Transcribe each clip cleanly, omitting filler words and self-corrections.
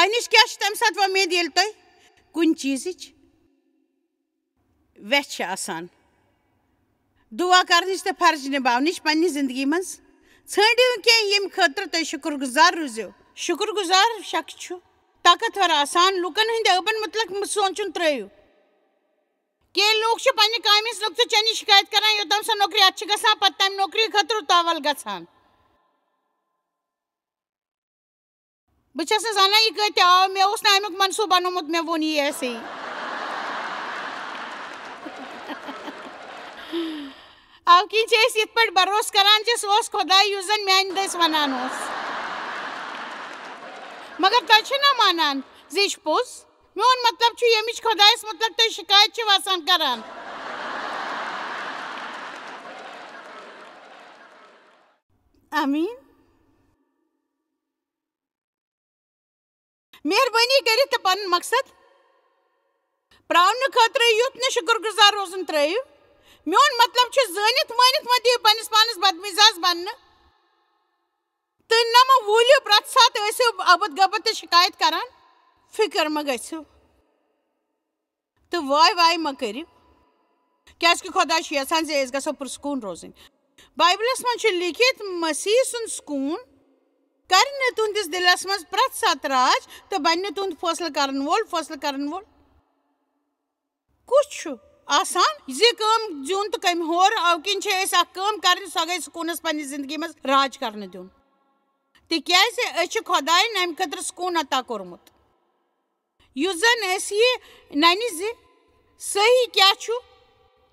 تۄہہِ نِش کیٛاہ چھِ تَمہِ ساتہٕ وۄمید ییٚلہِ تۄہہِ کُنہِ چیٖزٕچ ویٚژھ چھِ آسان دُعا کَرنٕچ تہٕ فرض نِباونٕچ پنٛنہِ زِندگی منٛز ژھٲنٛڈِو کینٛہہ ییٚمہِ خٲطرٕ تُہۍ شُکُر گُزار روٗزِو شُکُر گُزار شخص چھُ طاقتور آسان لُکن ہٕنٛدِ عٲبن مُتعلق سونٛچُن ترٛٲیِو کینٛہہ لوٗکھ چھِ پنٛنہِ کامہِ ہِنٛز نۄقطہٕ چینی شِکایت کران یوٚتام سۄ نوکری اَتھٕ چھِ گژھان پتہٕ تَمہِ نوکری خٲطرٕ اُتاوَل گژھان بہٕ چھَس نہٕ زانان یہِ کَتہِ آو مےٚ اوس نہٕ اَمیُک منصوٗبہٕ بنومُت مےٚ ووٚن یی ایسے اَوٕ کِنۍ چھِ أسۍ یِتھ پٲٹھۍ بروسہٕ کران زِ سُہ اوس خۄداے یُس زن میانہِ دٔسۍ ونان اوس مگر تۄہہِ چھِو نا مانان زِ یہِ چھُ پوٚز میون مطلب چھُ ییٚمِچ خۄدایس مُتعلق تُہۍ شِکایت چھِو آسان کران آمیٖن مہربٲنی کٔرِتھ تہٕ پنُن مقصد پراونہٕ خٲطرٕ یُتھ نہٕ شُکُر گُزار روزُن ترٲیِو میون مطلب چھُ زٲنِتھ مٲنِتھ مہ دِیِو پننِس پانس بدمِزاج بننہٕ تہٕ نہ مہ ووٗلِو پرٛٮ۪تھ ساتہٕ ٲسِو ابُد گبُد تہٕ شِکایت کران فِکر مہ گٔژھِو تہٕ واے واے مہ کٔرِو کیٛازِ کہِ خۄدا چھُ یژھان زِ أسۍ گژھو پُرسکوٗن روزٕنۍ بایبلس منٛز چھُ لیٖکھِتھ مسیح سُنٛد سکوٗن کرِ نہٕ تُہنٛدِس دِلس منٛز پرٛٮ۪تھ ساتہٕ راج تہٕ بنہِ نہٕ تُہنٛد فٲصلہٕ کرن وول کُس چھُ آسان زِ کٲم زیُن تہٕ کمہِ ہور اَوٕ کِنۍ چھِ أسۍ اکھ کٲم کرٕنۍ سۄ گٔے سکوٗنس پننہِ زندگی منٛز راج کرنہٕ دیُن تِکیٛازِ أسۍ چھِ خۄدایَن امہِ خٲطرٕ سکوٗن عطا کوٚرمُت یُس زن أسۍ یہِ ننہِ زِ صحیح کیٛاہ چھُ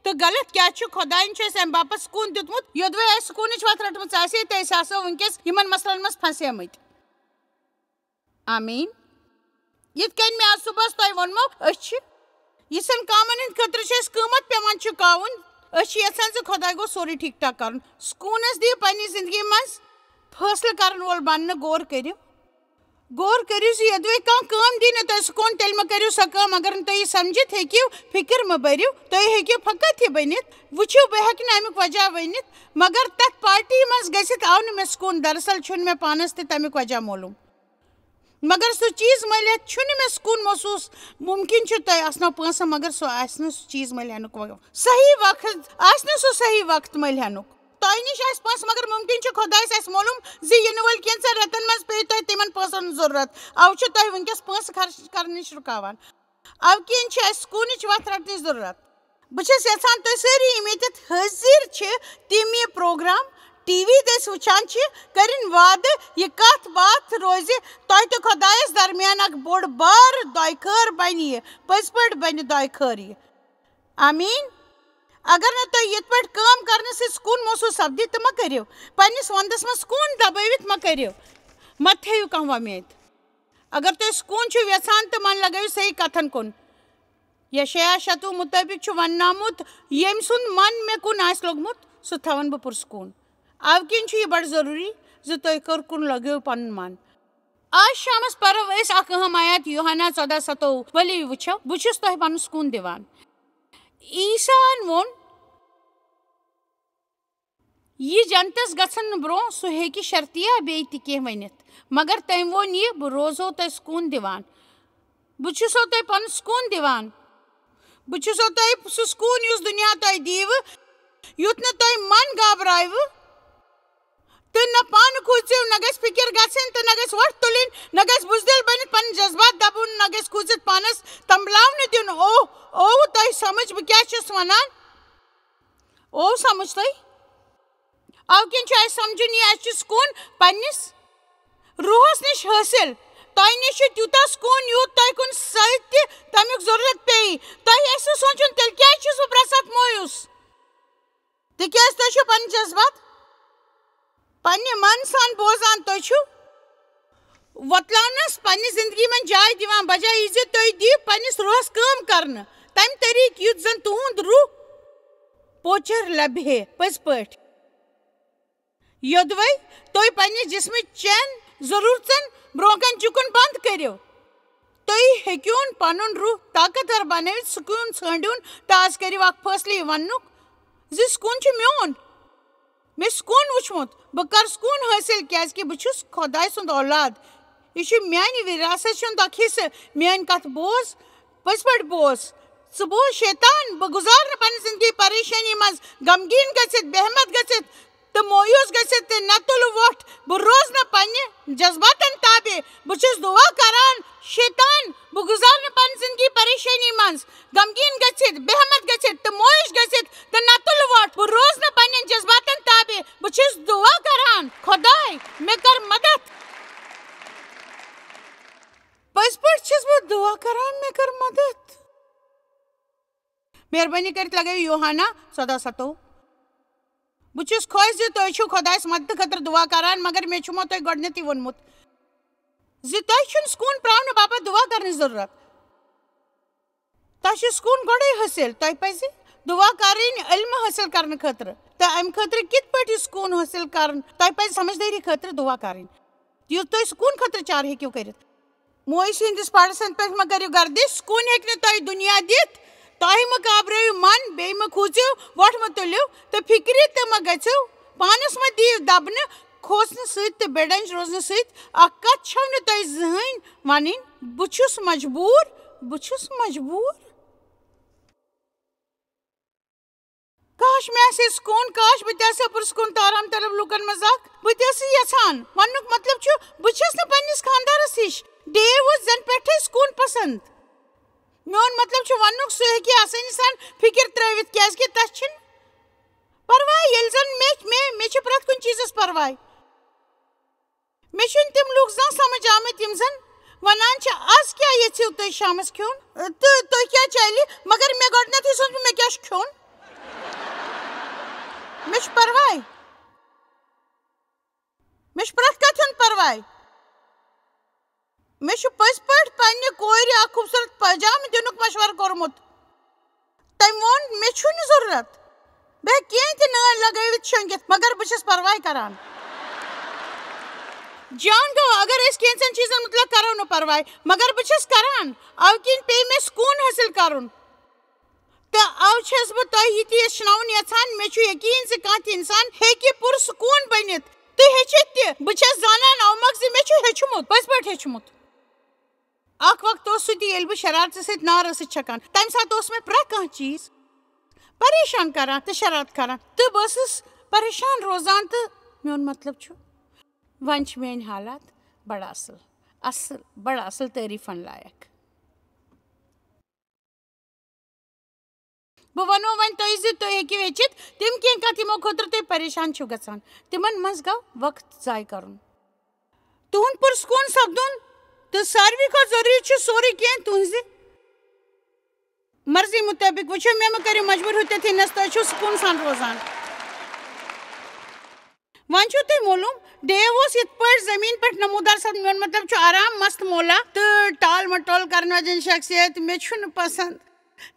تہٕ غلط کیٛاہ چھُ خۄدایَن چھُ اَسہِ امہِ باپتھ سکوٗن دیُتمُت یوٚدوے اَسہِ سکوٗنٕچ وَتھ رٔٹمٕژ آسہِ ہے تہٕ أسۍ آسو وٕنکیٚس یِمن مسلن منٛز پھسیمٕتۍ آمیٖن یِتھ کٔنۍ مےٚ آز صُبحس تۄہہِ ووٚنمو أسۍ چھِ یِژھن کامن ہٕنٛدِ خٲطرٕ چھُ اَسہِ قۭمتھ پیٚوان چُکاوُن أسۍ چھِ یژھان زِ خۄداے گوٚژھ سورُے ٹھیٖک ٹھاک کرُن سکوٗنس دِیِو پننہِ زندگی منٛز فٲصلہٕ کرن وول بننہٕ غور کٔرِو زِ یوٚدوے کانٛہہ کٲم دی نہٕ تۄہہِ سکوٗن تیٚلہِ مہ کٔرِو سۄ کٲم اگر نہٕ تُہۍ یہِ سمجھِتھ ہیٚکِو فِکر مہ بٔرِو تُہۍ ہیٚکِو فقط یہِ ؤنِتھ وٕچھِو بہٕ ہٮ۪کہٕ نہٕ امیُک وجہ ؤنِتھ مگر تتھ پارٹی منٛز گٔژھِتھ آو نہٕ مےٚ سکوٗن دراصل چھُنہٕ مےٚ پانس تہِ تمیُک وجہ معلوٗم مگر سُہ چیٖز مٔلِتھ چھُنہٕ مےٚ سکوٗن محسوٗس مُمکِن چھُ تۄہہِ آسنو پونٛسہٕ مگر سُہ آسہِ نہٕ سُہ چیٖز مٔلۍ ہٮ۪نُک صحیح وقت مٔلۍ ہٮ۪نُک تۄہہِ نِش آسہِ پونٛسہٕ مگر مُمکِن چھُ خۄدایس آسہِ معلوٗم زِ یِنہٕ وٲلۍ کینٛژن رٮ۪تن منٛز پیٚیہِ تۄہہِ تِمن پونٛسن ہٕنٛز ضروٗرت اَوٕ چھُ تۄہہِ وٕنکیٚس پونٛسہٕ خرچ کرنہٕ نِش رُکاوان اَوٕ کِنۍ چھِ اَسہِ سکوٗنٕچ وَتھ رٹنٕچ ضروٗرت بہٕ چھَس یژھان تُہۍ سٲری یِم ییٚتٮ۪تھ حٲضِر چھِ تِم یہِ پروگرام ٹی وی دٔسۍ وٕچھان چھِ کٔرِنۍ وعدٕ یہِ کتھ باتھ روزِ تۄہہِ تہٕ خۄدایس درمیان اکھ بوٚڑ بارٕ دۄیہِ خٲر بنہِ یہِ پٔزۍ پٲٹھۍ بنہِ دۄیہِ خٲر یہِ آمیٖن اگر نہٕ تُہۍ یِتھ پٲٹھۍ کٲم کرنہٕ سۭتۍ سکوٗن محسوٗس سپدِ تہٕ مہ کٔرِو پننِس وندس منٛز سکوٗن دبٲوِتھ مہ کٔرِو مہ تھٲیِو کانٛہہ وۄمید اگر تُہۍ سکوٗن چھِو یژھان تہٕ من لگٲیِو صحیح کتھن کُن یشعیاہ 36 مُطٲبق چھُ وننہٕ آمُت ییٚمۍ سُنٛد من مےٚ کُن آسہِ لوٚگمُت سُہ تھاوَن بہٕ پُرسکوٗن اَوٕ کِنۍ چھُ یہِ بڑٕ ضروٗری زِ تُہۍ کٔر کُن لگٲیِو پنُن من آز شامس پرو أسۍ اکھ اہم آیات یوحنا 14:27 ؤلِو وٕچھو بہٕ چھُس تۄہہِ پنُن سکوٗن دِوان عیٖساہن ووٚن یہِ جنتس گژھن نہٕ برٛونٛہہ سُہ ہیٚکہِ شرطیا بیٚیہِ تہِ کینٛہہ ؤنِتھ مگر تٔمۍ ووٚن یہِ بہٕ روزہو تۄہہِ سکوٗن دِوان بہٕ چھُسو تۄہہِ پنُن سکوٗن دِوان بہٕ چھُسو تۄہہِ سُہ سکوٗن یُس دُنیا تۄہہِ دِیِوٕ یُتھ نہٕ تۄہہِ من گابراوٕ تہٕ نہ پانہٕ کھوٗژِو نہ گژھِ فِکِر گژھٕنۍ تہٕ نہ گژھِ وۄٹھ تُلٕنۍ نہ گژھِ بُزدِل بٔنِتھ پنٕنۍ جذبات دبُن نہ گژھِ کھوٗژِتھ پانس تمبلاونہٕ دیُن اوٚو تۄہہِ سمجھ بہٕ کیٛاہ چھُس ونان اوٚو سمجھ تۄہہِ اَوٕ کِنۍ چھُ اَسہِ سمجُن یہِ اَسہِ چھُ سکوٗن پننِس روحس نِش حٲصِل تۄہہِ نِش چھُ تیوٗتاہ سکوٗن یوٗت تۄہہِ کُنہِ سۭتۍ تہِ تمیُک ضروٗرت پیٚیہِ تۄہہِ آسِوٕ سونٛچُن تیٚلہِ کیٛازِ چھُس بہٕ پرٛٮ۪تھ ساتہٕ مویوٗس تِکیٛازِ تُہۍ چھِو پنٕنۍ جذبات پننہِ من سان بوزان تُہۍ چھِو وۄتلاونس پننہِ زندگی منٛز جاے دِوان بجاے یہِ زِ تُہۍ دِیِو پننِس روحس کٲم کرنہٕ تمہِ طریٖقہٕ یُتھ زن تُہُنٛد روح پوچر لبہِ ہے پٔزۍ پٲٹھۍ یوٚدوے تُہۍ پننہِ جسمٕچ چٮ۪ن ضروٗرتن برٛونٛہہ کَنہِ چُکُن بنٛد کٔرِو تُہۍ ہیٚکِوُن پنُن روح طاقتور بنٲوِتھ سکوٗن ژھٲنٛڈِوُن تہٕ آز کٔرِو اکھ فٲصلہٕ یہِ وننُک زِ سکوٗن چھُ میون مےٚ چھُ سکوٗن وٕچھمُت بہٕ کرٕ سکوٗن حٲصِل کیٛازِ کہِ بہٕ چھُس خۄداے سُنٛد اولاد یہ میانہ وراثت ہند اخ حصہ میان کت بوز پز پہ بوز ثہ بوز شیطان بہ گزار پنہ زندگی پریشانی مز غمگین گھت بہمت گھت تو مویوس گھت تو نہ تل ووٹ بہ روز نا پنہ جذباتن تابع بہس دعا کران شیطان بہ گزار پنہ زندگی پریشانی مز غمگین گھت بہمت گھت تو مویوس گھت تو نہ تل ووٹ بہ روز نا پنہ جذباتن تابع بہس دعا کران خدائے مے کر مدد پز پہ چھس بہ دعا کران مے کر مدد مہربانی کرت لگو یوحنا 14:7 بہس خوش تھی خدائس مدد خاطر دعا کران مگر مے چھمو تہ گۄڈنیتھٕے ووٚنمُت زِ تۄہہِ چھُنہٕ سکوٗن پراونہٕ باپتھ دعا کرنٕچ ضروٗرت تۄہہِ چھُ سکوٗن گۄڈے حٲصِل تۄہہِ پزِ دعا کرٕنۍ علم حٲصِل کرنہٕ خٲطرٕ تہٕ امہِ خٲطرٕ کِتھ پٲٹھۍ یہِ سکوٗن حٲصِل کرُن تۄہہِ پزِ سمجھدٲری خٲطرٕ دعا کرٕنۍ یُتھ تُہۍ سکوٗن خٲطرٕ چارٕ ہیٚکِو کٔرِتھ موج سٕنٛدِس پڑسن پٮ۪ٹھ مہ کٔرِو گردش سکوٗن ہیٚکہِ نہٕ تۄہہِ دُنیا دِتھ تۄہہِ مہ کابرٲیِو من بیٚیہِ مہ کھوٗژِو وۄٹھ مہ تُلِو تہٕ فِکرِ تہِ مہ گٔژھِو پانس مہ دِیِو دبنہٕ کھوژنہٕ سۭتۍ تہٕ بے ڈنج روزنہٕ سۭتۍ اکھ کتھ چھو نہٕ تۄہہِ زٕہٕنۍ ونٕنۍ بہٕ چھُس مجبوٗر کاش مےٚ آسہِ ہے سکوٗن کاش بہٕ تہِ آسہٕ ہا پُرسکوٗن تہٕ آرام طلب لوٗکن منٛز اکھ بہٕ تہِ ٲسٕس یژھان وننُک مطلب چھُ بہٕ چھس نہٕ پننِس خانٛدارس ہِش ڈیو اوس زن پٮ۪ٹھے سکوٗن پسنٛد میون مطلب چھُ وننُک سُہ ہیٚکہِ آسٲنی سان فِکر ترٲوِتھ کیازکہِ تس چھِنہٕ پرواے ییٚلہِ زن مےٚ چھِ پرٛٮ۪تھ کُنہِ چیٖزس پرواے مےٚ چھُنہٕ تِم لوٗکھ زانٛہہ سمجھ آمٕتۍ یِم زن ونان چھِ آز کیٛاہ یژھِو تُہۍ شامس کھیوٚن تہٕ تُہۍ کیٛاہ چلہِ مگر مےٚ گۄڈنیتھٕے سوٗنٛچ مےٚ کیٛاہ چھُ کھیوٚن مےٚ چھُ پرواے مےٚ چھُ پرٛٮ۪تھ کتھِ ہُنٛد پرواے مےٚ چھُ پٔزۍ پٲٹھۍ پننہِ کورِ اکھ خوٗبصوٗرت پٲجامہٕ دِنُک مشورٕ کوٚرمُت تٔمۍ ووٚن مےٚ چھُنہٕ ضروٗرت بہٕ ہیٚکہٕ کینٛہہ تہِ نٲلۍ لگٲوِتھ شۄنٛگِتھ مگر بہٕ چھس پرواے کران جان گوٚو اگر أسۍ کینٛژن چیٖزن متعلق کرو نہٕ پرواے مگر بہٕ چھس کران اَوٕ کِنۍ پیٚیہِ مےٚ سکوٗن حٲصِل کرُن تہٕ اَوٕ چھس بہٕ تۄہہِ یہِ تہِ ہیٚچھناوُن یژھان مےٚ چھُ یقیٖن زِ کانٛہہ تہِ انسان ہیٚکہِ پُرسکوٗن بٔنِتھ تہٕ ہیٚچھِتھ تہِ بہٕ چھس زانان اَوٕ مۄکھ زِ مےٚ چھُ ہیٚچھمُت پٔزۍ پٲٹھۍ ہیٚچھمُت اکھ وقت اوس سُہ تہِ ییٚلہِ بہٕ شرارتہٕ سۭتۍ نار ٲسٕس چھکان تمہِ ساتہٕ اوس مےٚ پرٛٮ۪تھ کانٛہہ چیٖز پریشان کران تہٕ شرارت کران تہٕ بہٕ ٲسٕس پریشان روزان تہٕ میون مطلب چھُ وۄنۍ چھِ میٲنۍ حالات بڑٕ بڑٕ اصل تعریٖفن لایق بہٕ ونو وۄنۍ تۄہہِ زِ تُہۍ ہیٚکِو ہیٚچھِتھ تِم کینٛہہ کتھٕ یِمو خٲطرٕ تُہۍ پریشان چھِو گژھان تِمن منٛز گوٚو وقت ضایہِ کرُن تُہُنٛد پُرسکوٗن سپدُن تہٕ ساروٕے کھۄتہٕ ضروٗری چھُ سورُے کینٛہہ تُہنٛزِ مرضی مُطٲبِق وٕچھِو مےٚ مہ کٔرِو مجبوٗر ہُتٮ۪تھ یِنس تُہۍ چھِو سکوٗن سان روزان وۄنۍ چھُو تۄہہِ معلوٗم ڈیو اوس یِتھ پٲٹھۍ زٔمیٖن پٮ۪ٹھ نموٗدار سپدُن میون مطلب چھُ آرام مست مولا تہٕ ٹال مٹول کرن واجٮ۪ن شخصیت مےٚ چھُنہٕ پسنٛد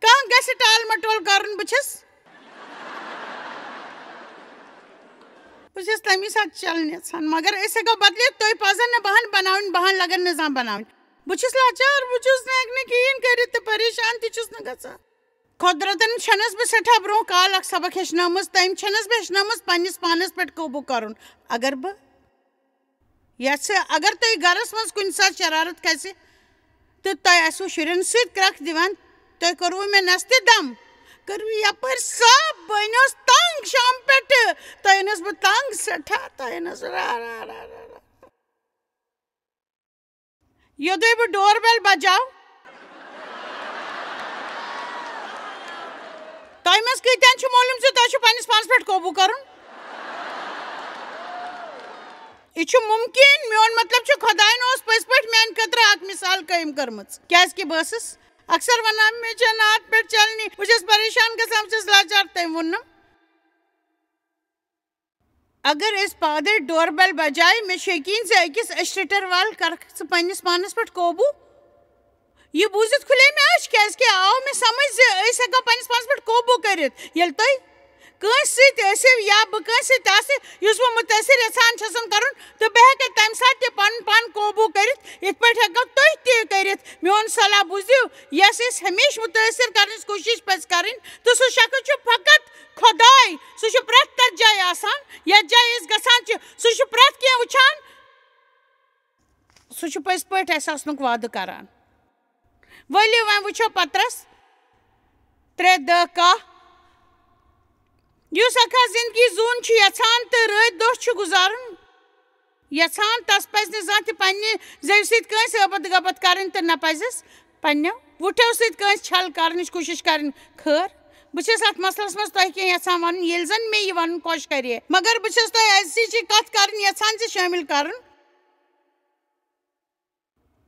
کانٛہہ گژھِ ٹال مٹول کرُن بہٕ چھس تمی ساتہٕ چلٕنۍ یژھان مگر أسۍ ہٮ۪کو بدلِتھ تُہۍ پزن نہٕ بہان بناوٕنۍ بہان لگن نظام بناوٕنۍ بہٕ چھُس لاچار بہٕ چھُس نہٕ ہٮ۪کہٕ نہٕ کِہیٖنۍ کٔرِتھ تہٕ پریشان تہِ چھُس نہٕ گژھان قۄدرتن چھنس بہٕ سٮ۪ٹھاہ برونٛہہ کال اکھ سبق ہیٚچھنٲومٕژ تٔمۍ چھنس بہٕ ہیٚچھنٲومٕژ پننِس پانس پٮ۪ٹھ قوبوٗ کرُن اگر بہٕ یژھٕ اگر تۄہہِ گرس منٛز کُنہِ ساتہٕ شرارت کھسہِ تہٕ تۄہہِ آسِوٕ شُرٮ۪ن سۭتۍ کرٛکھ دِوان تۄہہِ کوٚروٕ مےٚ نستہِ دم کٔروٕ یپٲرۍ صاف بہٕ أنِوس تنٛگ شام پٮ۪ٹھٕ تۄہہِ أنِس بہٕ تنٛگ سٮ۪ٹھاہ تۄہہِ أنِس یوٚدُے بہٕ ڈور بیل بجاو تۄہہِ منٛز کۭتیٛاہن چھُ معلوٗم زِ تۄہہِ چھُ پننِس پانس پٮ۪ٹھ قوبوٗ کرُن یہِ چھُ مُمکِن میون مطلب چھُ خۄداین اوس پٔزۍ پٲٹھۍ میانہِ خٲطرٕ اکھ مثال قٲیِم کٔرمٕژ کیازکہِ بہٕ ٲسٕس اکثر ونان مےٚ چھنہٕ اتھ پٮ۪ٹھ چلنی بہٕ چھس پریشان گژھان بہٕ چھس لاچار تٔمۍ ووٚنُم اگر أسۍ پادٕرۍ ڈور بیل بجایہِ مےٚ چھُ یقیٖن زِ أکِس أچھ رٹر وال کرکھ ژٕ پننِس پانس پٮ۪ٹھ قوبوٗ یہِ بوٗزِتھ کھُلے مےٚ أچھ کیازکہِ آو مےٚ سمجھ زِ أسۍ ہٮ۪کو پننِس پانس پٮ۪ٹھ قوبوٗ کٔرِتھ ییٚلہِ تُہۍ کٲنٛسہِ سۭتۍ ٲسِو یا بہٕ کٲنٛسہِ سۭتۍ آسہِ یُس بہٕ مُتٲثر یژھان چھسن کرُن تہٕ بہٕ ہٮ۪کہٕ تمہِ ساتہٕ تہِ پنُن پان قوبوٗ کٔرِتھ یِتھ پٲٹھۍ ہٮ۪کو تُہۍ تہِ کٔرِتھ میون صلاح بوٗزِو یۄس أسۍ ہمیشہٕ مُتٲثر کرنٕچ کوٗشش پزِ کرٕنۍ تہٕ سُہ شخص چھُ فقط خۄداے سُہ چھُ پرٛٮ۪تھ تتھ جایہِ آسان یتھ جایہِ أسۍ گژھان چھِ سُہ چھُ پرٛٮ۪تھ کینٛہہ وٕچھان سُہ چھُ پٔزۍ پٲٹھۍ اَسہِ آسنُک وعدٕ کران. ؤلِو وۄنۍ وٕچھو پترس 3:10. یُس اکھا زندگی زوٗن چھُ یژھان تہٕ رٲتۍ دۄہ چھُ گُزارُن یژھان تس پزِ نہٕ زانٛہہ تہِ پننہِ زیوِ سۭتۍ کٲنٛسہِ ٲبَد غبت کرٕنۍ تہٕ نہ پزٮ۪س پننیو وُٹھیو سۭتۍ کٲنٛسہِ چھل کرنٕچ کوٗشش کرٕنۍ. خٲر بہٕ چھس اتھ مسلس منٛز تۄہہِ کینٛہہ یژھان ونُن ییٚلہِ زن مےٚ یہِ ونُن خۄش کرِ مگر بہٕ چھس تۄہہِ أزِچ کتھ کرٕنۍ یژھان زِ شٲمِل کرُن.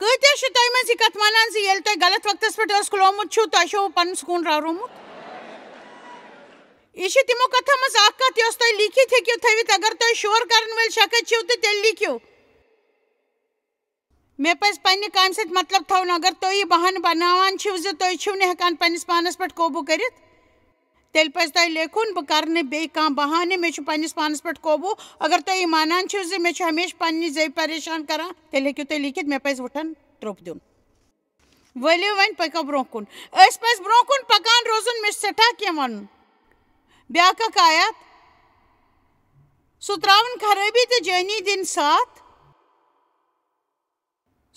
کۭتیاہ چھِ تۄہہِ منٛز یہِ کتھ ونان زِ ییٚلہِ تۄہہِ غلط وقتس پٮ۪ٹھ ٲس کھُلومُت چھُو تۄہہِ چھُو پنُن سکوٗن راورومُت؟ یہ چھِ تِمو کتھو منٛز اکھ کتھ یۄس تُہۍ لیٖکھِتھ ہیٚکِو تھٲوِتھ اگر تُہۍ شور کرن وٲلۍ شخص چھِو تہٕ تیٚلہِ لیٖکھِو. مےٚ پزِ پننہِ کامہِ سۭتۍ مطلب تھاوُن. اگر تُہۍ یہِ بہانہٕ بناوان چھِو زِ تُہۍ چھِو نہٕ ہٮ۪کان پننِس پانس پٮ۪ٹھ قوبوٗ کٔرِتھ تیٚلہِ پزِ تۄہہِ لیکھُن بہٕ کرٕ نہٕ بیٚیہِ کانٛہہ بہانہٕ مےٚ چھُ پننِس پانس پٮ۪ٹھ قوبوٗ. اگر تُہۍ یہِ مانان چھِو زِ مےٚ چھُ ہمیشہٕ پننہِ زیوِ پریشان کران تیٚلہِ ہیٚکِو تُہۍ لیٖکھِتھ مےٚ پزِ وُٹھن ترٛوپ دیُن. ؤلِو وۄنۍ پٔکِو برونٛہہ کُن. أسۍ پزِ برونٛہہ کُن پکان روزُن. مےٚ چھُ سٮ۪ٹھاہ کینٛہہ ونُن. بیٛاکھ اکھ آیات سُہ ترٛاوُن خرٲبی تہٕ جٲنی دِنۍ ساتھ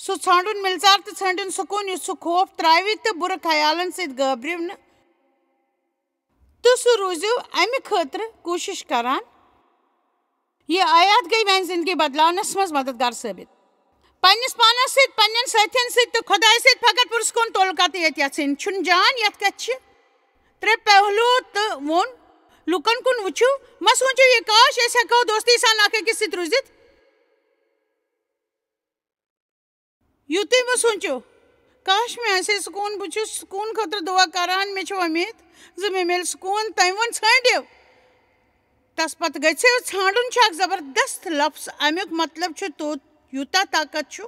سُہ ژھانڈُن مِلژار تہٕ ژھٲنڈُن سکوٗن یُس سُہ خوف ترٛاوِ تہٕ بُرٕ خیالن سۭتۍ گٲبرِو نہٕ تہٕ سُہ روٗزِو امہِ خٲطرٕ کوٗشش کران. یہِ آیات گٔے میانہِ زندگی بدلاونس منٛز مددگار ثٲبت. پننِس پانس سۭتۍ پننٮ۪ن سٲتھین سۭتۍ تہٕ خۄدایہِ سۭتۍ فقط پُرسکوٗن تعلقاتٕے یٲتۍ یژھٕنۍ. چھُنہٕ جان یتھ کتھِ چھِ 3 پہلوٗ تہٕ ووٚن لُکن کُن وٕچھِو مہ سوٗنچِو یہِ کاش أسۍ ہٮ۪کو دوستی سان اکھ أکِس سۭتۍ روٗزِتھ. یُتُے مہ سوٗنچِو کاش مےٚ آسہِ ہے سکوٗن. بہٕ چھُس سکوٗن خٲطرٕ دُعا کران. مےٚ چھِ وۄمید زِ مےٚ میلہِ سکوٗن. تٔمۍ ووٚن ژھٲنڈِو تس پتہٕ گٔژھِو. ژھانڈُن چھُ اکھ زبردست لفظ. امیُک مطلب چھُ یوٗتاہ طاقت چھُ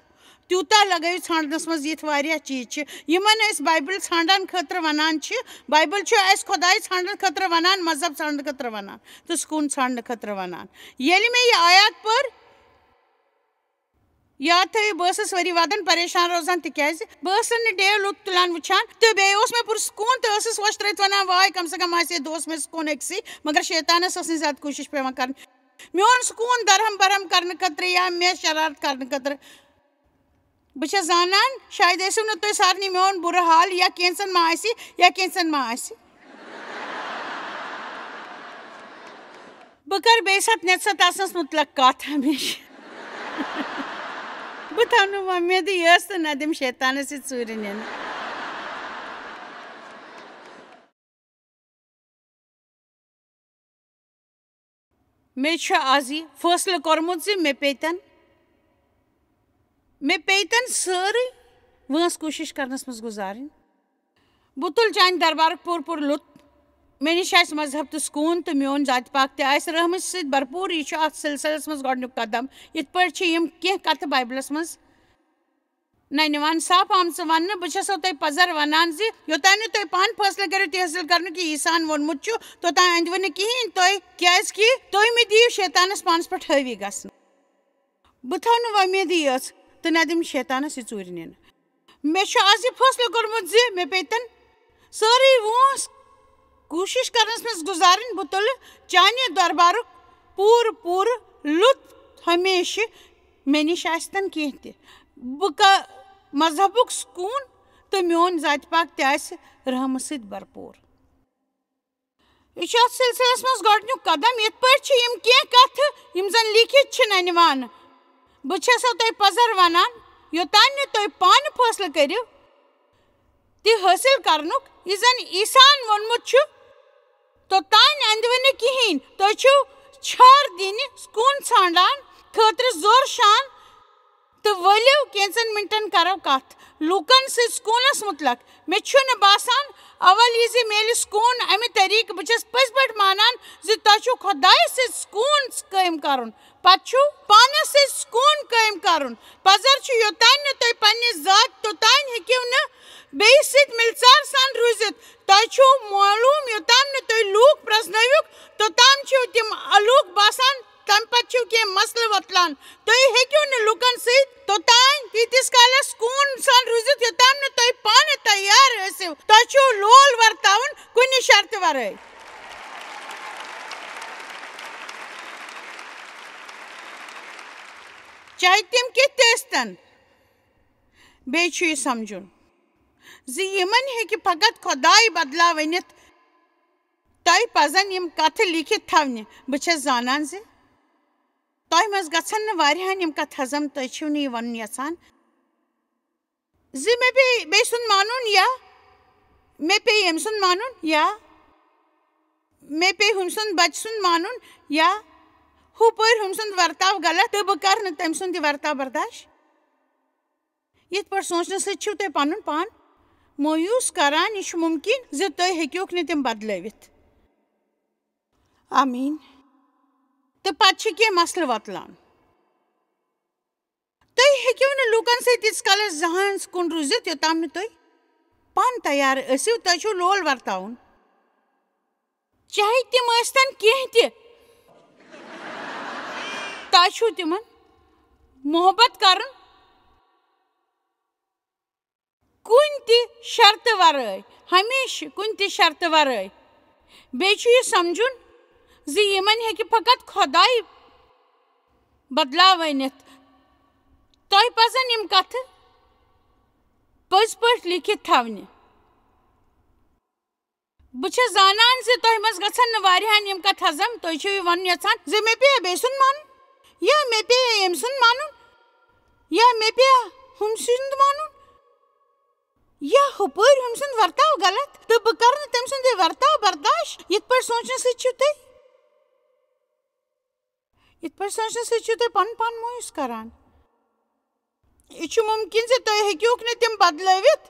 تیوٗتاہ لگٲیِو ژھانڈنس منٛز. یِتھ واریاہ چیٖز چھِ یِمن أسۍ بایبل ژھانڈن خٲطرٕ ونان چھِ. بایبل چھُ اسہِ خۄداے ژھانڈنہٕ خٲطرٕ ونان مذہب ژھانڈنہٕ خٲطرٕ ونان تہٕ سکوٗن ژھانڈنہٕ خٲطرٕ ونان. ییٚلہِ مےٚ یہِ آیات پٔر یاد تھٲیِو بہٕ ٲسٕس ؤری وادن پریشان روزان تِکیازِ بہٕ ٲسٕس نہٕ ڈے لُطف تُلان وٕچھان تہٕ بیٚیہِ اوس مےٚ پُرسکوٗن تہٕ ٲسٕس وۄشترٲیِتھ ونان واے کم سے کم آسہِ ہے دۄہس مےٚ سکوٗن أکسٕے. مگر شیطانس ٲس نہٕ زیادٕ کوٗشش پیٚوان کرٕنۍ میون سکوٗن درہم برہم کرنہٕ خٲطرٕ یا مےٚ شرارت کرنہٕ خٲطرٕ. بہٕ چھس زانان شاید ٲسِو نہٕ تُہۍ سارنٕے میون بُرٕ حال یا کینٛژن ما آسہِ یا کینٛژن ما آسہِ. بہٕ کرٕ بیٚیہِ ساتہٕ نٮ۪صت آسنس مُتلق کتھ ہمیشہِ. بہٕ تھاو نہٕ وۄمیدٕے یٲژ تہٕ نہ دِمہٕ شیطانس یہِ ژوٗرِ نِنہٕ. مےٚ چھُ آز یہِ فٲصلہٕ کوٚرمُت زِ مےٚ پیٚیتن سٲرٕے وٲنٛس کوٗشش کرنس منٛز گُزارٕنۍ. بہٕ تُلہٕ چانہِ دربارُک پوٗرٕ لُطف. مےٚ نِش آسہِ مذہب تہٕ سکوٗن تہٕ میون ذاتہِ پاک تہِ آسہِ رحمت سۭتۍ بھرپوٗر. یہِ چھُ اتھ سلسلس منٛز گۄڈنیُک قدم. یِتھ پٲٹھۍ چھِ یِم کینٛہہ کتھٕ بایبلس منٛز ننِوان صاف آمژٕ وننہٕ. بہٕ چھسو تۄہہِ پزر ونان زِ یوٚتانۍ نہٕ تُہۍ پانہٕ فٲصلہٕ کٔرِو تہِ حٲصِل کرنُک یہِ عیٖساہن ووٚنمُت چھُ توٚتانۍ أنٛدِوٕ نہٕ کِہینۍ تُہۍ کیازِ کہِ تُہۍ مہٕ دِیِو شیطانس پانس پٮ۪ٹھ حٲوی گژھنہٕ. بہٕ تھاو نہٕ وۄمیدٕے یٲژ تہٕ نہ دِمہٕ شیطانس یہِ ژوٗرِ نِنہٕ. مےٚ چھُ آز یہِ فٲصلہٕ کوٚرمُت زِ مےٚ پیٚیتن سٲرٕے وٲنٛس کوٗشش کرنس منٛز گُزارٕنۍ. بہٕ تُلہٕ چانہِ دربارُک پوٗرٕ لُطف ہمیشہِ مےٚ نِش آسہِ کینٛہہ تہِ. بہٕ کرٕ مذہبُک سکوٗن تہٕ میون ذاتہِ پاک تہِ آسہِ رحمت سۭتۍ بھرپوٗر. یہِ چھُ اتھ سلسلس منٛز گۄڈنیُک قدم. یِتھ پٲٹھۍ چھِ یِم کینٛہہ کتھٕ یِم زن لیٖکھِتھ چھِ ننِوان. بہٕ چھسو تۄہہِ پزر ونان یوٚتانۍ نہٕ تُہۍ پانہٕ فٲصلہٕ کٔرِو تہِ حٲصِل کرنُک یہِ زن عیٖساہن ووٚنمُت چھُ توٚتانۍ اندِوٕ نہٕ کِہینۍ. تُہۍ چھِو چھار دِنہِ سکوٗن ژھانڈان خٲطرٕ زورٕ شان تہٕ ؤلِو کینٛژن مِنٹن کرو کتھ لوٗکن سۭتۍ سکوٗنس مُتلق. مےٚ چھُنہٕ باسان اول یہِ زِ میلہِ سکوٗن امہِ طٔریٖقہٕ. بہٕ چھس پٔزۍ پٲٹھۍ مانان زِ تۄہہِ چھُو خۄدایس سۭتۍ سکوٗن قٲیِم کرُن پتہٕ چھُو پانس سۭتۍ سکوٗن قٲیِم کرُن. پزر چھُ یوٚتانۍ نہٕ تُہۍ پننہِ ذات توٚتانۍ ہیٚکِو نہٕ بیٚیِس سۭتۍ مِلژار سان روٗزِتھ. تۄہہِ چھُو معلوٗم یوٚتام نہٕ تُہۍ لوٗکھ پرٛزنٲوِکھ توٚتام چھِو تِم الوٗکھ باسان. تمہِ پتہٕ چھِو کینٛہہ مسلہٕ وۄتلان. تُہۍ ہیٚکِو نہٕ لُکن سۭتۍ توٚتانۍ تیٖتِس کالس سکوٗن سان روٗزِتھ یوٚتام نہٕ تُہۍ پانہٕ تیار ٲسِو. تۄہہِ چھُو لول ورتاوُن کُنہِ شرطہِ ورٲے. چاہے تِم کِتھ تہِ ٲسۍتن بیٚیہِ چھُ یہِ سمجھُن زِ یِمن ہیٚکہِ فقط خۄداے بدلاو ؤنِتھ تۄہہِ پزن یِم کتھٕ لیٖکھِتھ تھاونہِ بہٕ چھس زانان زِ تۄہہِ منٛز گژھن نہٕ واریاہن یِم کتھٕ ہضم تُہۍ چھِو نہٕ یہِ ونُن یژھان زِ مےٚ پیٚیہِ بیٚیہِ سُنٛد مانُن یا مےٚ پیٚیہِ ییٚمہِ سُنٛد مانُن یا مےٚ پیٚیہِ ہُمہِ سُنٛد بچہٕ سُنٛد مانُن یا ہُپٲرۍ ہُمہِ سُنٛد ورتاو غلط تہٕ بہٕ کرٕ نہٕ تٔمۍ سُنٛد یہِ ورتاو برداش یِتھ پٲٹھۍ سونٛچنہٕ سۭتۍ چھِو تُہۍ پنُن پان مویوٗس کران یہِ چھُ مُمکِن زِ تُہۍ ہیٚکِوکھ نہٕ تِم بدلٲوِتھ آمیٖن تہٕ پتہٕ چھِ کینٛہہ مسلہٕ وۄتلان تُہۍ ہیٚکِو نہٕ لوٗکن سۭتۍ تیٖتِس کالس زہانۍ کُن روٗزِتھ یوٚتام نہٕ تُہۍ پانہٕ تیار ٲسِو تۄہہِ چھُو لول ورتاوُن چاہے تِم ٲسۍتن کینٛہہ تہِ تۄہہِ چھُو تِمن محبت کرُن کُنہِ تہِ شرطہٕ ورٲے ہمیشہٕ کُنہِ تہِ شرطہٕ ورٲے بیٚیہِ چھُ یہِ سمجھُن زِ یِمن ہیٚکہِ فقط خۄداے بدلاو ؤنِتھ تۄہہِ پزن یِم کتھٕ پٔزۍ پٲٹھۍ لیٖکھِتھ تھاونہِ بہٕ چھس زانان زِ تۄہہِ منٛز گژھن نہٕ واریاہن یِم کتھٕ ہضم تُہۍ چھِو یہِ ونُن یژھان زِ مےٚ پیٚیا بیٚیہِ سُنٛد مانُن یا مےٚ پیٚیا ییٚمہِ سُنٛد مانُن یا مےٚ پیٚیا ہُمہِ سُنٛد مانُن یا ہُپٲرۍ ہُمہِ سُنٛد ورتاو غلط تہٕ بہٕ کرٕ نہٕ تٔمۍ سُنٛد یہِ ورتاو برداش یِتھ پٲٹھۍ سونٛچنہٕ سۭتۍ چھِو تُہۍ پنُن پان مویوٗس کران یہِ چھُ مُمکِن زِ تُہۍ ہیٚکِوکھ نہٕ تِم بدلٲوِتھ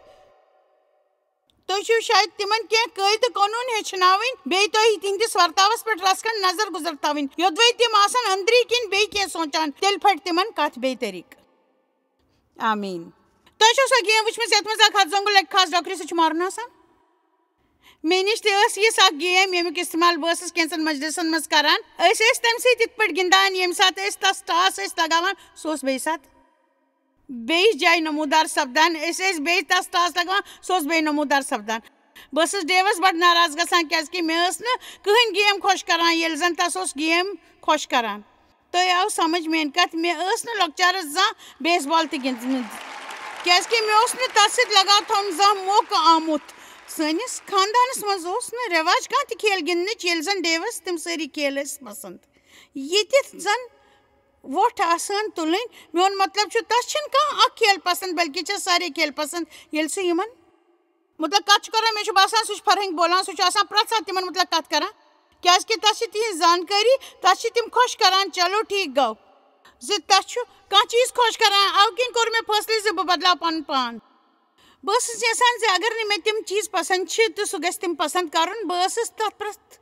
تُہۍ چھِو شاید تِمن کینٛہہ قٲیدٕ قونوٗن ہیٚچھناوٕنۍ بیٚیہِ تۄہہِ تِہنٛدِس ورتاوس پٮ۪ٹھ رژھ کھنٛڈ نظر گُزر تھاوٕنۍ یوٚدوے تِم آسن أنٛدری کِنۍ بیٚیہِ کینٛہہ سونٛچان تیٚلہِ پھٹہِ تِمن کتھ بیٚیہِ طٔریٖقہٕ آمیٖن تۄہہِ چھو سۄ گیم وٕچھمٕژ یتھ منٛز اکھ ہتھ زۄنٛگُل اکہِ خاص ڈاکٹری سۭتۍ چھُ مارُن آسان مےٚ نِش تہِ ٲس یِژھ اکھ گیم ییٚمیُک استعمال بہٕ ٲسٕس کینٛژن مجلسن منٛز کران أسۍ ٲسۍ تمہِ سۭتۍ یِتھ پٲٹھۍ گِنٛدان ییٚمہِ ساتہٕ أسۍ تس ٹاس ٲسۍ لگاوان سُہ اوس بیٚیہِ ساتہٕ بیٚیِس جایہِ نموٗدار سپدان أسۍ ٲسۍ بیٚیہِ تس ٹاس لگاوان سُہ اوس بیٚیہِ نموٗدار سپدان بہٕ ٲسٕس ڈیوس بڑٕ ناراض گژھان کیازِ کہِ مےٚ ٲس نہٕ کٕہٕنۍ گیم خۄش کران ییٚلہِ زن تس اوس گیم خۄش کران تۄہہِ آو سمجھ میٲنۍ کتھ مےٚ ٲس نہٕ لۄکچارس زانٛہہ بیس بال تہِ گِنٛدمٕژ کیازِ کہِ مےٚ اوس نہٕ تتھ سۭتۍ لگاو تھاوُن زانٛہہ موقعہٕ آمُت سٲنِس خاندانس منٛز اوس نہٕ رٮ۪واج کانٛہہ تہِ کھیل گِنٛدنٕچ ییٚلہِ زن ڈیوس تِم سٲری کھیل ٲسۍ پسنٛد ییٚتٮ۪تھ زن وۄٹھ آسان تُلٕنۍ میون مطلب چھُ تس چھِنہٕ کانٛہہ اکھ کھیل پسنٛد بلکہِ چھس سارے کھیل پسنٛد ییٚلہِ سُہ یِمن مطلب کتھ چھُ کران مےٚ چھُ باسان سُہ چھُ فرہنٛگ بولان سُہ چھُ آسان پرٛٮ۪تھ ساتہٕ تِمن مُتعلق کتھ کران کیازِ کہِ تس چھِ تِہنٛز زانکٲری تس چھِ تِم خۄش کران چلو ٹھیٖک گوٚو زِ تس چھُ کانٛہہ چیٖز خۄش کران اَوٕ کِنۍ کوٚر مےٚ فٲصلہٕ زِ بہٕ بدلاو پنُن پان بہٕ ٲسٕس یژھان زِ اگر نہٕ مےٚ تِم چیٖز پسنٛد چھِ تہٕ سُہ گژھِ تِم پسنٛد کرُن بہٕ ٲسٕس تتھ پرٛٮ۪تھ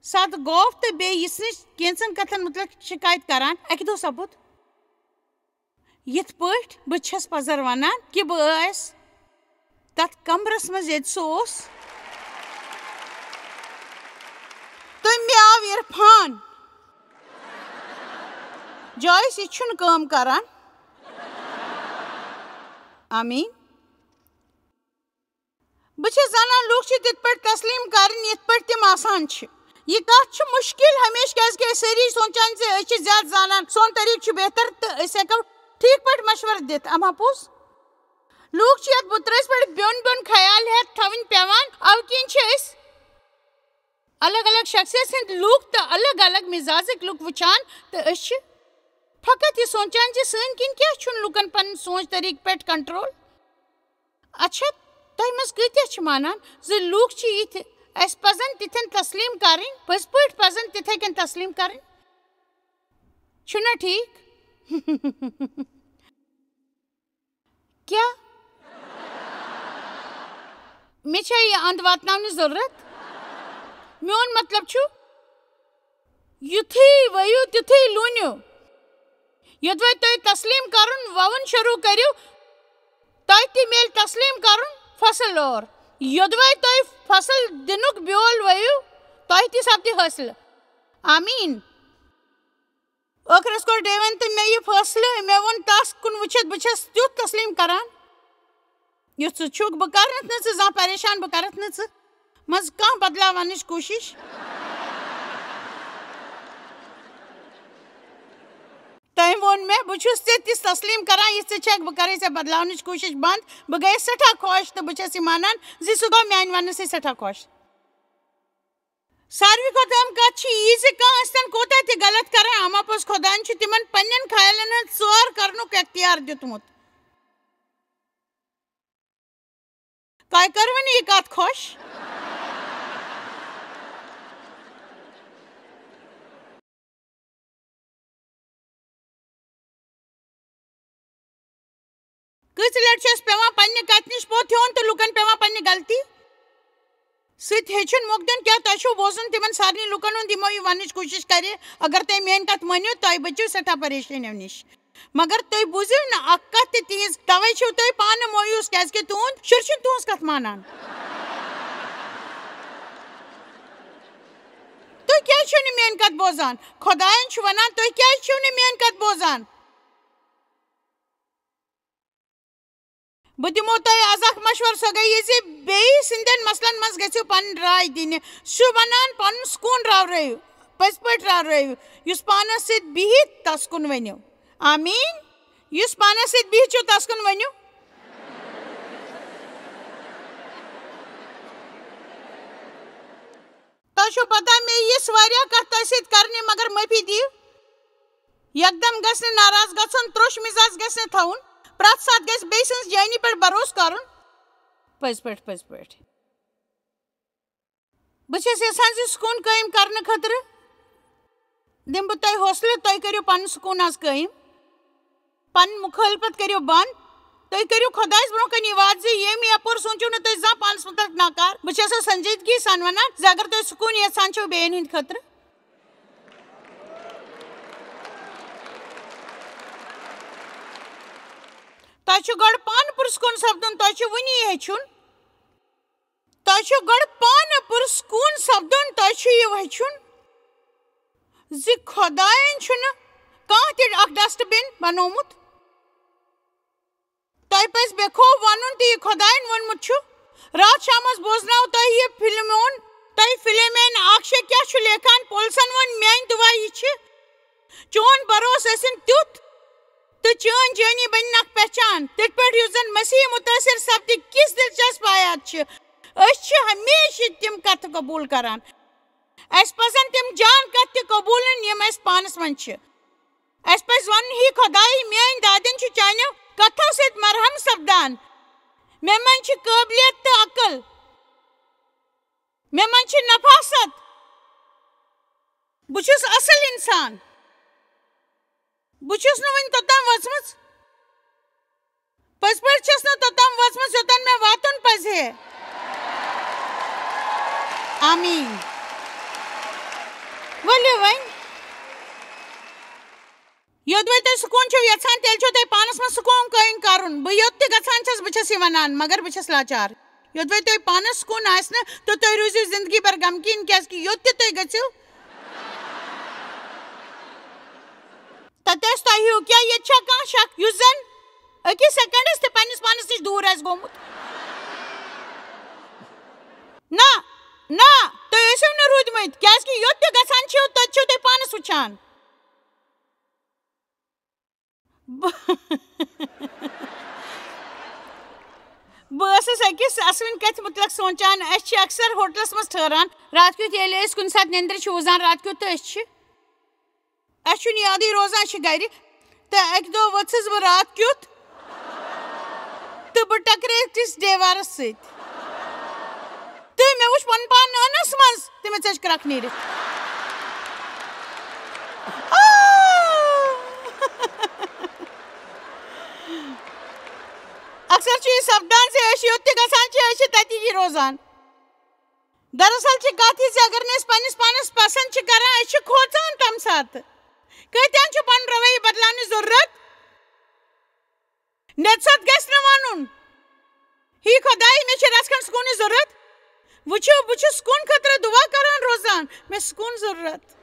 ساتہٕ غوف تہٕ بیٚیہِ یژھنٕچ کینٛژن کتھن مُتعلق شِکایت کران اکہِ دۄہ سپُد یِتھ پٲٹھۍ بہٕ چھس پزر ونان کہِ بہٕ ٲس تتھ کمرس منٛز ییٚتہِ سُہ اوس تہٕ مےٚ آو عرفان جایس یہِ چھُنہٕ کٲم کران آمیٖن بہٕ چھس زانان لُکھ چھِ تِتھ پٲٹھۍ تسلیٖم کرٕنۍ یِتھ پٲٹھۍ تِم آسان چھِ یہِ کتھ چھِ مُشکِل ہمیشہٕ کیازِ کہِ أسۍ سٲری سونٛچان زِ أسۍ چھِ زیادٕ زانان سون طریٖقہٕ چھُ بہتر تہٕ أسۍ ہٮ۪کو ٹھیٖک پٲٹھۍ مشورٕ دِتھ اما پوٚز لُکھ چھِ یتھ بُترٲژ پٮ۪ٹھ بیوٚن بیوٚن خیال ہٮ۪تھ تھاوٕنۍ پیٚوان اَوٕ کِنۍ چھِ أسۍ الگ الگ شخصیت سٕنٛدۍ لُکھ تہٕ الگ الگ مزاجٕکۍ لُکھ وٕچھان تہٕ أسۍ چھِ فقط یہِ سونٛچان زِ سٲنۍ کِنۍ کیٛاہ چھُنہٕ لُکن پنٕنۍ سونٛچ طریٖقہٕ پٮ۪ٹھ کنٹرول اچھا تۄہہِ منٛز کۭتیاہ چھِ مانان زِ لُکھ چھِ یِتھۍ اَسہِ پزن تِتھٮ۪ن تسلیٖم کرٕنۍ پٔزۍ پٲٹھۍ پزن تِتھے کٔنۍ تسلیٖم کرٕنۍ چھُنا ٹھیٖک کیٛاہ مےٚ چھا یہِ انٛد واتناونٕچ ضروٗرت میون مطلب چھُ یُتھُے ؤیِو تِتھُے لوٗنِو یوٚدوے تۄہہِ تسلیٖم کرُن ووُن شروٗع کٔرِو تۄہہِ تہِ میلہِ تسلیٖم کرُن فصل اور یوٚدوے تۄہہِ فصل دِنُک بیول ؤیِو تۄہہِ تہِ سپدِ حٲصِل آمیٖن ٲخرس کوٚر ڈیوَن تہٕ مےٚ یہِ فٲصلہٕ مےٚ ووٚن تس کُن وٕچھِتھ بہٕ چھس تیُتھ تسلیٖم کران یُتھ ژٕ چھُکھ بہٕ کرنتھ نہٕ ژٕ زانٛہہ پریشان بہٕ کرتھ نہٕ ژٕ منٛز کانٛہہ بدلاو اننٕچ کوٗشش تٔمۍ ووٚن مےٚ بچھس تس تسلیم کران یہ ژےٚ بہٕ کرے ژےٚ بدلاونٕچ کوٗشِش بنٛد بہٕ گٔیَس سٮ۪ٹھاہ خۄش تہٕ بہٕ چھَس یہِ مانان زِ سُہ گوٚو میٛانہِ وننہٕ سۭتۍ سٮ۪ٹھاہ خۄش ساروی کھۄتہٕ اہم کتھ چھِ یہِ زِ کانٛہہ ٲسۍتن کوٗتاہ تہِ غلط کران اما پوٚز خۄداین چھُ تِمن پننٮ۪ن خیالن ہٕنٛز ژٲر کرنُک اختیار دیُتمُت تۄہہِ کٔروٕ نہٕ یہِ کتھ خۄش کٔژِ لٹہِ چھُ اَسہِ پیٚوان پننہِ کتھِ نِش پوٚت ہیوٚن تہٕ لُکن پیٚوان پننہِ غلطی سۭتۍ ہیٚچھُن مۄکھ دیُن کیٛاہ تۄہہِ چھُو بوزُن تِمن سارنٕے لُکن ہُنٛد یِمو یہِ وننٕچ کوٗشِش کرِ اگر تُہۍ میٲنۍ کتھ مٲنِو تۄہہِ بٔچِو سٮ۪ٹھاہ پریشٲنیو نِش مگر تُہۍ بوٗزِو نہٕ اکھ کتھ تہِ تِہنٛز توے چھِو تُہۍ پانہٕ مویوٗس کیٛازِ کہِ تُہُنٛد شُر چھُنہٕ تُہنٛز کتھ مانان تُہۍ کیٛازِ چھِو نہٕ میٲنۍ کتھ بوزان خۄداین چھُ ونان تُہۍ کیٛازِ چھِو نہٕ میٲنۍ کتھ بوزان بہٕ دِمو تۄہہِ آز اکھ مشورٕ سۄ گٔے یہِ زِ بیٚیہِ سٕنٛدٮ۪ن مسلن منٛز گٔژھِو پنٕنۍ راے دِنہِ سُہ چھُ ونان پنُن سکوٗن راورٲیِو پٔزۍ پٲٹھۍ راورٲیِو یُس پانس سۭتۍ بِہِتھ تس کُن ؤنِو آمیٖن یُس پانس سۭتۍ بِہِتھ چھُ تس کُن ؤنِو تۄہہِ چھُو پتہ مےٚ یِژھ واریاہ کتھ تۄہہِ سۭتۍ کرنہِ مگر معٲفی دِیِو یکدم گژھِ نہٕ ناراض گژھُن تروٚش مِزاز گژھِ نہٕ تھاوُن پرٛٮ۪تھ ساتہٕ گژھِ بیٚیہِ سٕنٛز جٲنی پٮ۪ٹھ بروسہٕ کرُن پٔزۍ پٲٹھۍ بہٕ چھَس یژھان زِ سکوٗن قٲیِم کرنہٕ خٲطرٕ دِمہٕ بہٕ تۄہہِ حوصلہٕ تُہۍ کٔرِو پنُن سکوٗن آز قٲیِم پنٕنۍ مُخٲلفت کٔرِو بنٛد تُہۍ کٔرِو خۄدایس برونٛہہ کَنہِ یہِ وعدٕ زِ ییٚمہِ یپور سوٗنٛچِو نہٕ تُہۍ زانٛہہ پانس مُتعلق ناکار بہٕ چھَسو سنجیدگی سان ونان زِ اگر تُہۍ سکوٗن یژھان چھِو بیٚیَن ہٕنٛدِ خٲطرٕ تۄہہِ چھُ گۄڈٕ پانہٕ پُرسکوٗن سپدُن تۄہہِ چھُ وُنی یہِ ہیٚچھُن تۄہہِ چھُ گۄڈٕ پانہٕ پُرسکوٗن سپدُن تۄہہِ چھُ یہِ ہیٚچھُن زِ خۄدایَن چھُنہٕ کانٛہہ تہِ اکھ ڈسٹ بِن بنومُت تۄہہِ پزِ بے خوف ونُن تہِ یہِ خۄدایَن ووٚنمُت چھُ راتھ شامس بوزناو تۄہہِ یہِ فِلمون تۄہہِ فِلمین اکھ شےٚ کیٛاہ چھُ لیکھان پولسن ووٚن میٛانہِ دُعا یہِ چھِ چون بروسہٕ ٲسِن تیُتھ تہٕ چٲنۍ جٲنی بنِن اکھ پہچان تِتھ پٲٹھۍ یُس زن مسیح مُتٲثر سپدِ کِژھ دلچسپ آیات چھِ أسۍ چھِ ہمیشہِ تِم کتھٕ قبوٗل کران اَسہِ پزن تِم جان کتھٕ تہِ قبوٗلٕنۍ یِم اَسہِ پانس منٛز چھِ اَسہِ پزِ ونُن ہے خۄداے میٲنۍ دادٮ۪ن چھُ چانیو کتھو سۭتۍ مرہم سپدان مےٚ منٛز چھِ قٲبلیت تہٕ عقل مےٚ منٛز چھِ نفاست بہٕ چھُس اصل انسان بہٕ چھُس نہٕ وُنہِ توٚتام وٲژمٕژ پٔزۍ پٲٹھۍ چھَس نہٕ توٚتام وٲژمٕژ یوٚتن مےٚ واتُن پزِ ہے آمیٖن ؤلِو وۄنۍ یوٚد وۄنۍ تُہۍ سکوٗن چھِو یژھان تیٚلہِ چھُو تۄہہِ پانس منٛز سکوٗن قٲیِم کرُن بہٕ یوٚت تہِ گژھان چھَس بہٕ چھَس یہِ ونان مگر بہٕ چھَس لاچار یوٚد وۄنۍ تۄہہِ پانس سکوٗن آسہِ نہٕ تہٕ تُہۍ روٗزِو زندگی بھر غمگیٖن کیٛازِ کہِ یوٚت تہِ تُہۍ گٔژھِو تتہِ آسہِ تۄہہِ ہیوٗ کیٛاہ ییٚتہِ چھا کانٛہہ شک یُس زن أکِس سیکنڈس تہِ پننِس پانس نِش دوٗر آسہِ گوٚمُت نہ نہ تُہۍ ٲسِو نہٕ روٗدمٕتۍ کیٛازِ کہِ یوٚت تہِ گژھان چھِو توٚت چھِو تُہۍ پانس وٕچھان بہٕ ٲسٕس أکِس اسوٕنۍ کتھِ مُتعلق سونٛچان أسۍ چھِ اکثر ہوٹلس منٛز ٹھہران راتھ کیُتھ ییٚلہِ أسۍ کُنہِ ساتہٕ نیٚنٛدرِ چھِ وُزان راتھ کیُتھ تہٕ اَسہِ چھُنہٕ یادٕے روزان أسۍ چھِ گرِ تہٕ اکہِ دۄہ ؤژھٕس بہٕ راتھ کیُتھ تہٕ بہٕ ٹکرے أکِس دیوارس سۭتۍ تہٕ مےٚ وُچھ پنُن پان ٲنس منٛز تہٕ مےٚ ژٔج کرٛکھ نیٖرِتھ اکثر چھُ یہِ سپدان زِ أسۍ یوٚت تہِ گژھان چھِ أسۍ چھِ تتی روزان دراصل چھِ کتھ یہِ زِ اگر نہٕ أسۍ پننِس پانس پسنٛد چھِ کران أسۍ چھِ کھوژان تمہِ ساتہٕ کۭتیہن چھُ پنُن رویہِ بدلاونٕچ ضروٗرت نٮ۪صد گژھِ نہٕ ونُن ہے خۄداے مےٚ چھِ رژھ کھنٛڈ سکوٗنٕچ ضروٗرت وٕچھِو بہٕ چھُس سکوٗن خٲطرٕ دُعا کران روزان مےٚ سکوٗن ضروٗرت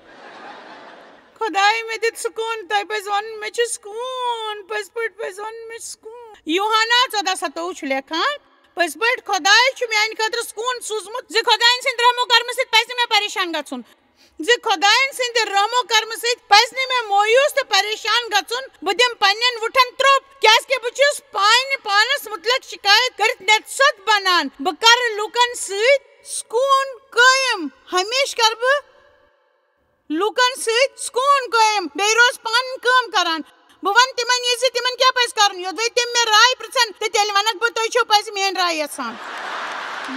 خۄداے مےٚ دِتھ سکوٗن تۄہہِ پزِ ونُن مےٚ چھُ سکوٗن پٔزۍ پٲٹھۍ پزِ ونُن مےٚ چھُ سکوٗن یوحنا 14:27 چھُ لیکھان پٔزۍ پٲٹھۍ خۄداے چھُ میانہِ خٲطرٕ سکوٗن سوٗزمُت زِ خۄدایَن سٕنٛدِ رحمو کرمہٕ سۭتۍ پزِ نہٕ مےٚ پریشان گژھُن زِ خۄدایَن سٕنٛدِ رحمو کرمہٕ سۭتۍ پَزِ نہٕ مےٚ مویوٗس تہٕ پریشان گژھُن. بہٕ دِمہٕ پنٛنٮ۪ن وُٹھن ترٛوپ کیٛازِکہِ بہٕ چھُس پانَس مُتعلق شِکایت کٔرِتھ نٮ۪تہٕ بنان. بہٕ کرٕ لوٗکن سۭتۍ سکوٗن قٲیِم. ہمیشہٕ کرٕ بہٕ لوٗکن سۭتۍ سکوٗن قٲیِم بیٚیہِ روز پانہٕ کٲم کران. بہٕ وَنہٕ تِمن یہِ زِ تِمن کیٛاہ پَزِ کَرُن. یوٚدوَے تِم مےٚ راے پِرٛژھن تہٕ تیٚلہِ وَنکھ بہٕ تُہۍ چھِو پَزِ میٛٲنۍ راے یَژھان.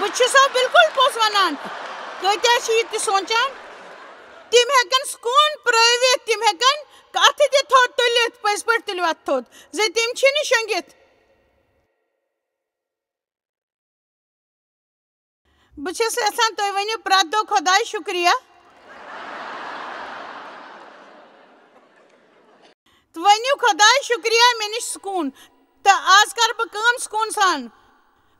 بہٕ چھُسو بِلکُل پوٚز وَنان. کۭتیٛاہ چھِ یہِ تہِ سونٛچان. تِم ہٮ۪کن سکوٗن پرٛٲوِتھ. تِم ہٮ۪کن اَتھٕ تہِ تھوٚد تُلِتھ. پٔزۍ پٲٹھۍ تُلِو اَتھٕ تھوٚد زِ تِم چھِنہٕ شۄنٛگِتھ. بہٕ چھَس یژھان تُہۍ ؤنِو پرٛٮ۪تھ دۄہ خۄداے شُکریہ. ؤنِو خۄداے شُکریہ مےٚ نِش سکوٗن. تہٕ آز کَرٕ بہٕ کٲم سکوٗن سان.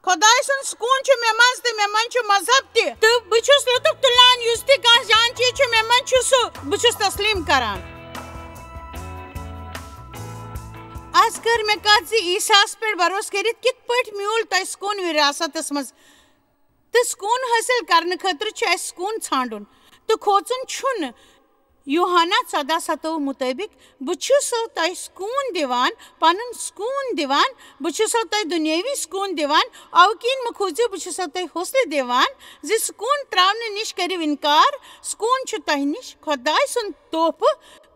خۄداے سُنٛد سکوٗن چھُ مےٚ منٛز تہٕ مےٚ منٛز چھُ مذہب تہِ. تہٕ بہٕ چھُس لُطُف تُلان. یُس تہِ کانٛہہ جان چیٖز چھُ مےٚ منٛز چھُ سُہ بہٕ چھُس تسلیٖم کران. آز کٔر مےٚ کَتھ زِ عیٖساہَس پٮ۪ٹھ بروسہٕ کٔرِتھ کِتھ پٲٹھۍ میوٗل تۄہہِ سکوٗن وِراثتس منٛز. تہٕ سکوٗن حٲصِل کرنہٕ خٲطرٕ چھُ اَسہِ سکوٗن ژھانٛڈُن تہٕ کھوژُن چھُنہٕ. یوحنا 14:27 مُطٲبِق بہٕ چھُسو تۄہہِ سکوٗن دِوان پنُن سکوٗن دِوان. بہٕ چھُسو تۄہہِ دُنیٲوی سکوٗن دِوان. اَوٕ کِنۍ مہٕ کھوٗژِو. بہٕ چھُسو تۄہہِ حوصلہٕ دِوان زِ سکوٗن ترٛاونہٕ نِش کٔرِو اِنکار. سکوٗن چھُ تۄہہِ نِش خۄداے سُنٛد تحفہٕ.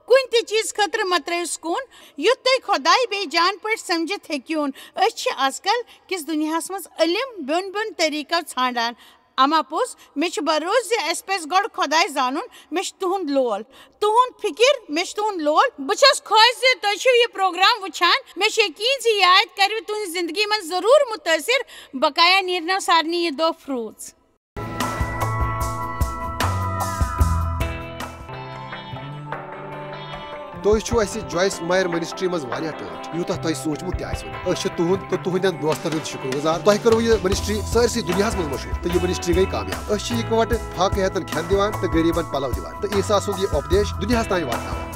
کُنہِ تہِ چیٖز خٲطرٕ مہ ترٛٲیِو سکوٗن یُتھ تُہۍ خۄداے بیٚیہِ جان پٲٹھۍ سمجھِتھ ہیٚکِہون. أسۍ چھِ آز کل کِس دُنیاہس منٛز علم بیوٚن طٔریٖقو ژھانٛڈان. اما پوٚز مےٚ چھُ بروسہٕ زِ اَسہِ پَزِ گۄڈٕ خۄداے زانُن. مےٚ چھُ تُہُنٛد لول تُہُنٛد فِکِر. مےٚ چھُ تُہُنٛد لول. بہٕ چھَس خۄش زِ تُہۍ چھِو یہِ پروگرام وٕچھان. مےٚ چھُ یقیٖن زِ یہِ آیت کَرِ تُہٕنٛزِ زندگی منٛز ضروٗر مُتٲثِر. بقایا نیرنو سارنٕے یہِ دۄہ فروٗز. تُہۍ چھِو اَسہِ جویس مایر منسٹری منٛز واریاہ ٹٲٹھۍ یوٗتاہ تۄہہِ سوٗنٛچمُت تہِ آسِوٕ. أسۍ چھِ تُہُنٛد تہٕ تُہنٛدٮ۪ن دوستن ہُنٛد شُکر گُزار. تۄہہِ کٔروٕ یہِ منسٹری سٲرسٕے دُنیاہس منٛز مشہوٗر تہٕ یہِ منسٹری گٔیہِ کامیاب. أسۍ چھِ اِکوٹہٕ فاقہٕ ہٮ۪تن کھٮ۪ن دِوان تہٕ غریٖبن پلو دِوان تہٕ عیٖسا سُنٛد یہِ اُپدیش دُنیاہس تانۍ واتناوان.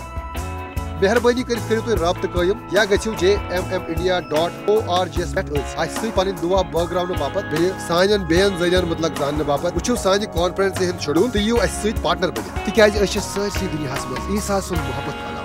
مہربٲنی کٔرِتھ کٔرِو تُہۍ رٲبطہٕ قٲیِم یا گٔژھِو JMMindia.org یَس پٮ۪ٹھ أسۍ اَسہِ سۭتۍ پنٕنۍ دُعا بٲگراونہٕ باپتھ بیٚیہِ سانٮ۪ن بیٚین ذٔریعن مُتعلق زاننہٕ باپتھ وٕچھِو سانہِ کانفرنسہِ ہُنٛد شڈوٗل تہٕ یِیِو اَسہِ سۭتۍ پارٹنر بٔنِتھ تِکیازِ أسۍ چھِ سٲرسٕے دُنیاہس منٛز عیٖسا سُنٛد محبت کران.